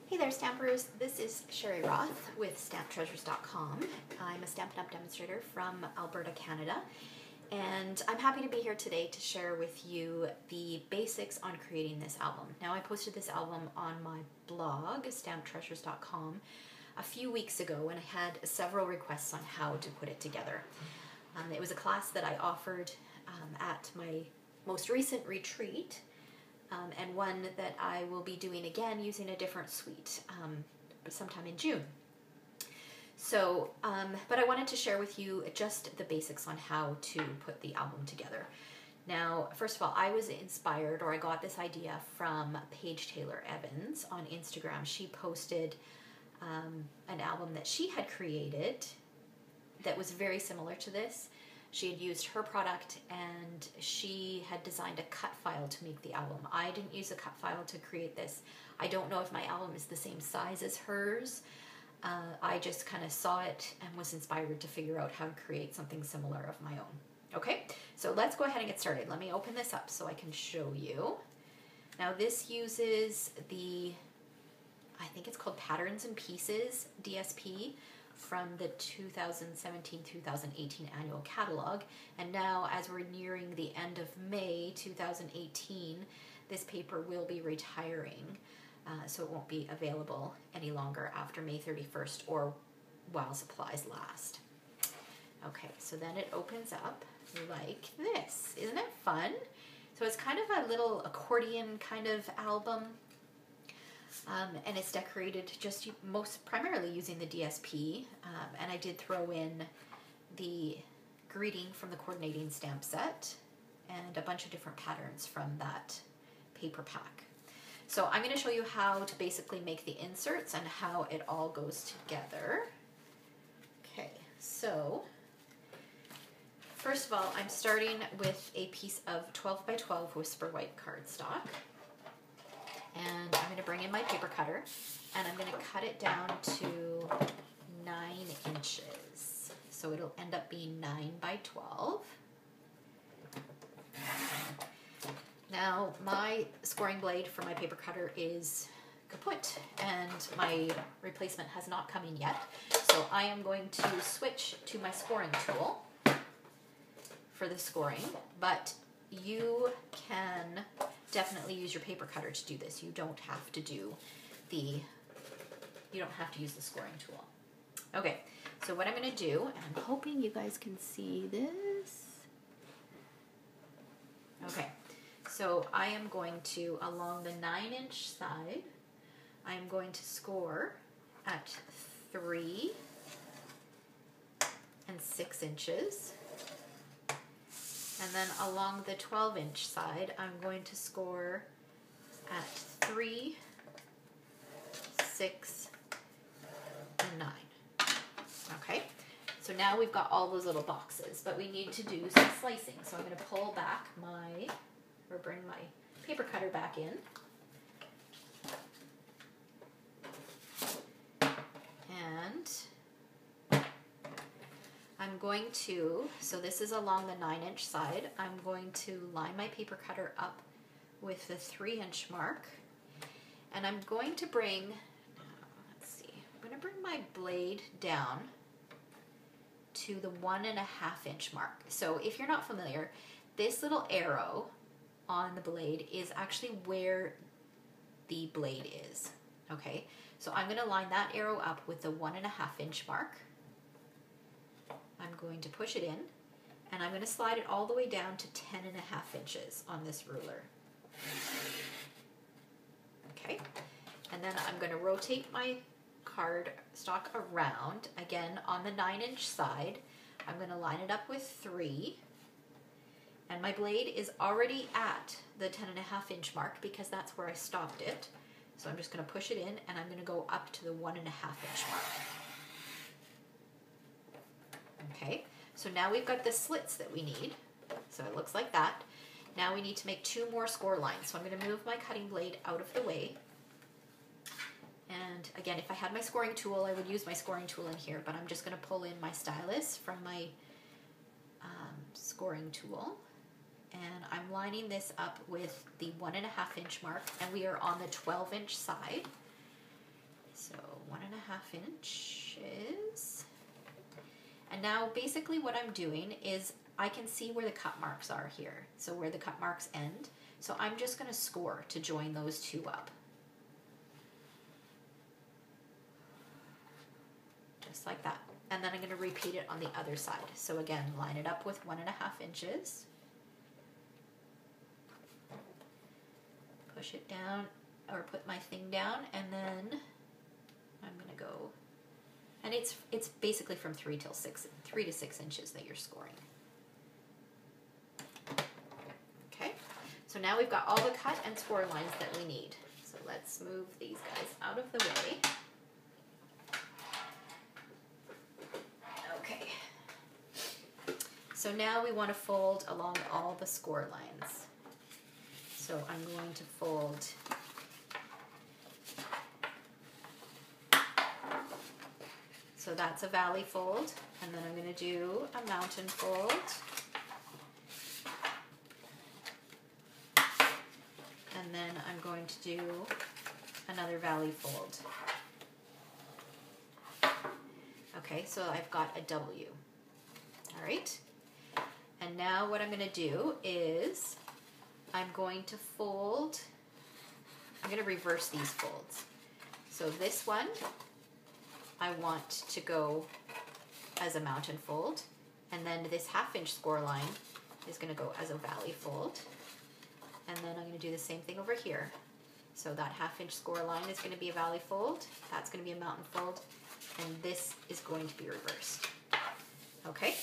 Hey there, Stampers. This is Sherry Roth with StampTreasures.com. I'm a Stampin' Up! Demonstrator from Alberta, Canada, and I'm happy to be here today to share with you the basics on creating this album. Now, I posted this album on my blog, StampTreasures.com, a few weeks ago, and I had several requests on how to put it together. It was a class that I offered at my most recent retreat, and one that I will be doing again using a different suite sometime in June. So, but I wanted to share with you just the basics on how to put the album together. Now, first of all, I was inspired, or I got this idea from Paige Taylor Evans on Instagram. She posted an album that she had created that was very similar to this. She had used her product and she had designed a cut file to make the album. I didn't use a cut file to create this. I don't know if my album is the same size as hers. I just kind of saw it and was inspired to figure out how to create something similar of my own. Okay, so let's go ahead and get started. Let me open this up so I can show you. Now this uses the, I think it's called Patterns and Pieces DSP, from the 2017-2018 annual catalog, and now as we're nearing the end of May 2018, this paper will be retiring, so it won't be available any longer after May 31st or while supplies last. Okay, so then it opens up like this. Isn't it fun? So it's kind of a little accordion kind of album. And it's decorated just primarily using the DSP, and I did throw in the greeting from the coordinating stamp set and a bunch of different patterns from that paper pack. So I'm going to show you how to basically make the inserts and how it all goes together. Okay, so first of all, I'm starting with a piece of 12 by 12 Whisper White cardstock. And I'm going to bring in my paper cutter, and I'm going to cut it down to 9 inches. So it'll end up being 9 by 12. Now, my scoring blade for my paper cutter is kaput, and my replacement has not come in yet. So I am going to switch to my scoring tool for the scoring, but you can definitely use your paper cutter to do this. You don't have to use the scoring tool. Okay, so what I'm going to do, and I'm hoping you guys can see this. Okay, so I am going to, along the 9-inch side, I am going to score at 3 and 6 inches. And then along the 12-inch side, I'm going to score at 3, 6, and 9. Okay, so now we've got all those little boxes, but we need to do some slicing. So I'm going to pull back bring my paper cutter back in. And I'm going to, so this is along the 9-inch side, I'm going to line my paper cutter up with the 3-inch mark, and I'm going to bring, let's see, I'm going to bring my blade down to the 1.5-inch mark. So if you're not familiar, this little arrow on the blade is actually where the blade is, okay? So I'm going to line that arrow up with the 1.5-inch mark. I'm going to push it in, and I'm going to slide it all the way down to 10.5 inches on this ruler. Okay, and then I'm going to rotate my cardstock around. Again, on the 9-inch side, I'm going to line it up with 3, and my blade is already at the 10.5-inch mark because that's where I stopped it. So I'm just going to push it in, and I'm going to go up to the 1.5-inch mark. Okay, so now we've got the slits that we need. So it looks like that. Now we need to make 2 more score lines. So I'm going to move my cutting blade out of the way. And again, if I had my scoring tool, I would use my scoring tool in here, but I'm just going to pull in my stylus from my scoring tool. And I'm lining this up with the 1.5-inch mark, and we are on the 12-inch side. So 1.5 inches. And now basically what I'm doing is I can see where the cut marks are here. So where the cut marks end. So I'm just going to score to join those two up. Just like that. And then I'm going to repeat it on the other side. So again, line it up with 1.5 inches. Push it down, or put my thing down, and then I'm going to go, and it's basically from 3 to 6 inches that you're scoring. Okay, so now we've got all the cut and score lines that we need. So let's move these guys out of the way. Okay, so now we want to fold along all the score lines. So I'm going to fold so that's a valley fold, and then I'm going to do a mountain fold, and then I'm going to do another valley fold. Okay, so I've got a W. All right, and now what I'm going to do is I'm going to fold, I'm going to reverse these folds. So this one, I want to go as a mountain fold, and then this 1/2 inch score line is going to go as a valley fold, and then I'm going to do the same thing over here. So that 1/2 inch score line is going to be a valley fold, that's going to be a mountain fold, and this is going to be reversed. Okay,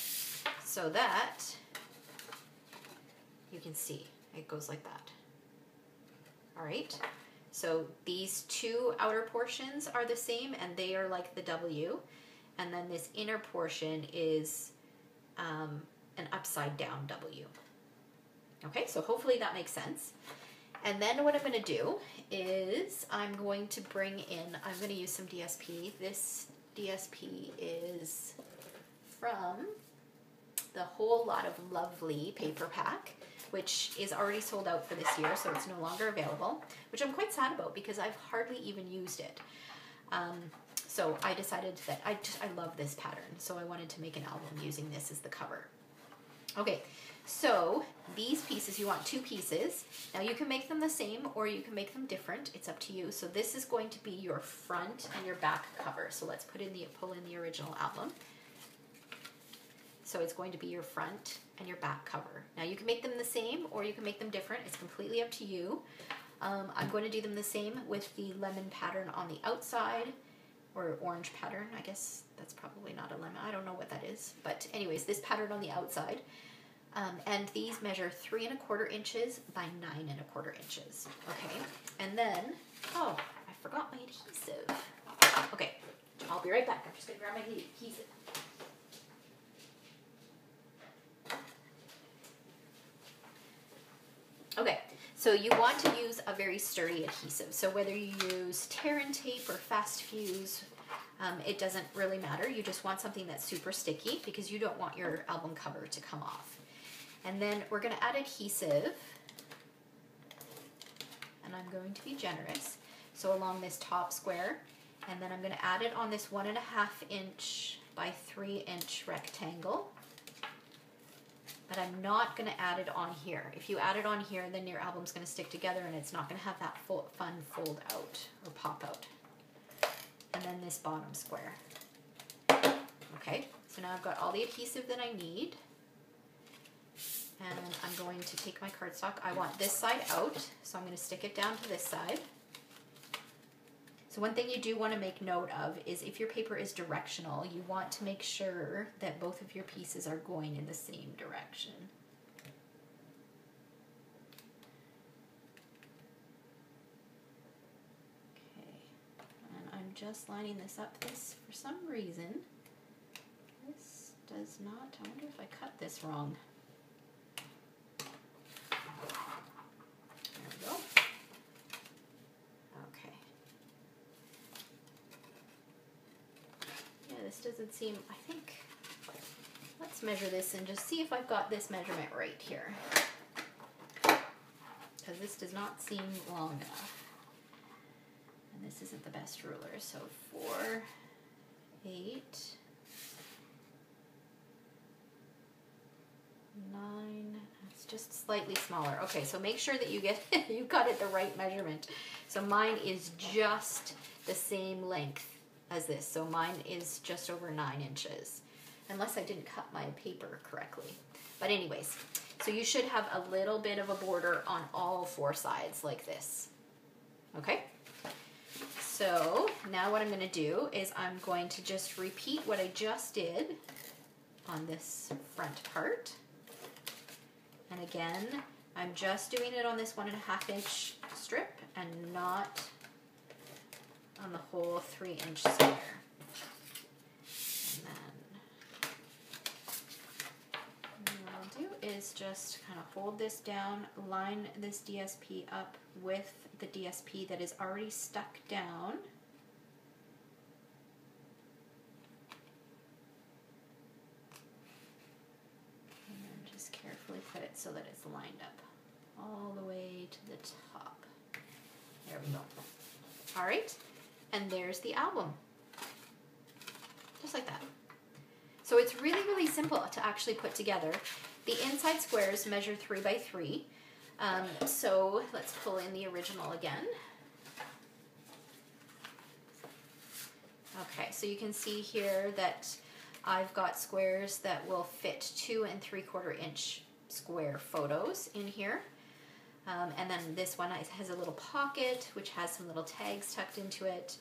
so that you can see it goes like that. All right, so these two outer portions are the same, and they are like the W, and then this inner portion is an upside down W. Okay, so hopefully that makes sense. And then what I'm going to do is I'm going to bring in, I'm going to use some DSP. This DSP is from the Whole Lot of Lovely paper pack, which is already sold out for this year, so it's no longer available, which I'm quite sad about because I've hardly even used it. So I decided that I love this pattern, so I wanted to make an album using this as the cover. Okay, so these pieces, you want 2 pieces. Now you can make them the same or you can make them different. It's up to you. So this is going to be your front and your back cover. So let's pull in the original album. So it's going to be your front and your back cover. Now you can make them the same or you can make them different. It's completely up to you. I'm going to do them the same with the lemon pattern on the outside, or orange pattern. I guess that's probably not a lemon. I don't know what that is. But anyways, this pattern on the outside. And these measure 3 1/4 inches by 9 1/4 inches. Okay, and then, oh, I forgot my adhesive. Okay, I'll be right back. I'm just gonna grab my adhesive. Okay, so you want to use a very sturdy adhesive. So whether you use tear and tape or fast fuse, it doesn't really matter. You just want something that's super sticky because you don't want your album cover to come off. And then we're going to add adhesive, and I'm going to be generous. So along this top square, and then I'm going to add it on this 1 1/2 inch by 3 inch rectangle. But I'm not going to add it on here. If you add it on here, then your album's going to stick together and it's not going to have that fun fold out or pop out. And then this bottom square. Okay, so now I've got all the adhesive that I need. And I'm going to take my cardstock. I want this side out, so I'm going to stick it down to this side. So one thing you do want to make note of is if your paper is directional, you want to make sure that both of your pieces are going in the same direction. Okay, and I'm just lining this up. This, for some reason, this does not, I wonder if I cut this wrong. There we go. Okay. Yeah, this doesn't seem, I think, let's measure this and just see if I've got this measurement right here. Because this does not seem long enough. And this isn't the best best ruler. So 4, 8, 9. It's just slightly smaller. Okay, so make sure that you get you got it the right measurement. So mine is just the same length as this. So mine is just over 9 inches, unless I didn't cut my paper correctly. But anyways, so you should have a little bit of a border on all 4 sides like this. Okay? So now what I'm going to do is I'm going to just repeat what I just did on this front part. And again, I'm just doing it on this 1.5 inch strip and not on the whole 3-inch square. And then what I'll do is just kind of hold this down, line this DSP up with the DSP that is already stuck down. And then just carefully put it so that it's lined up all the way to the top. There we go. All right, and there's the album. Just like that. So it's really, really simple to actually put together. The inside squares measure 3 by 3. So let's pull in the original again. Okay, so you can see here that I've got squares that will fit 2 3/4 inch square photos in here. And then this one has a little pocket which has some little tags tucked into it.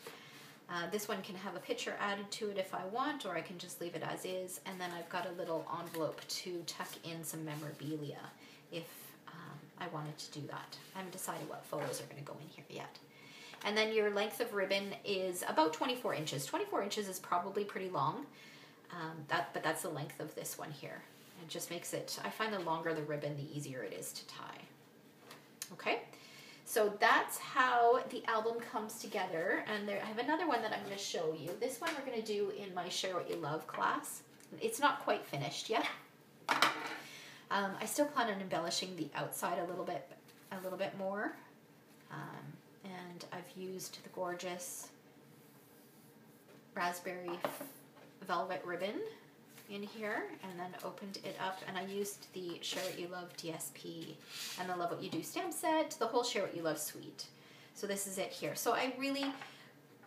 This one can have a picture added to it if I want, or I can just leave it as is. And then I've got a little envelope to tuck in some memorabilia if I wanted to do that. I haven't decided what photos are going to go in here yet. And then your length of ribbon is about 24 inches. 24 inches is probably pretty long, but that's the length of this one here. It just makes it, I find the longer the ribbon, the easier it is to tie. Okay, so that's how the album comes together. And I have another one that I'm going to show you. This one we're going to do in my Share What You Love class. It's not quite finished yet. I still plan on embellishing the outside a little bit more. And I've used the gorgeous raspberry velvet ribbon in here, and then opened it up, and I used the Share What You Love DSP and the Love What You Do stamp set, the whole Share What You Love suite. So this is it here. So I really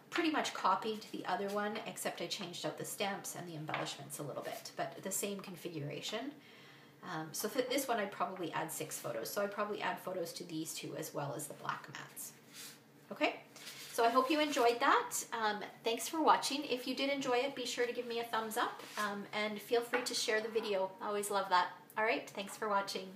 pretty much copied the other one, except I changed out the stamps and the embellishments a little bit, but the same configuration. So for this one I'd probably add 6 photos. So I'd probably add photos to these 2 as well as the black mats. Okay, so I hope you enjoyed that. Thanks for watching. If you did enjoy it, be sure to give me a thumbs up, and feel free to share the video. I always love that. All right, thanks for watching.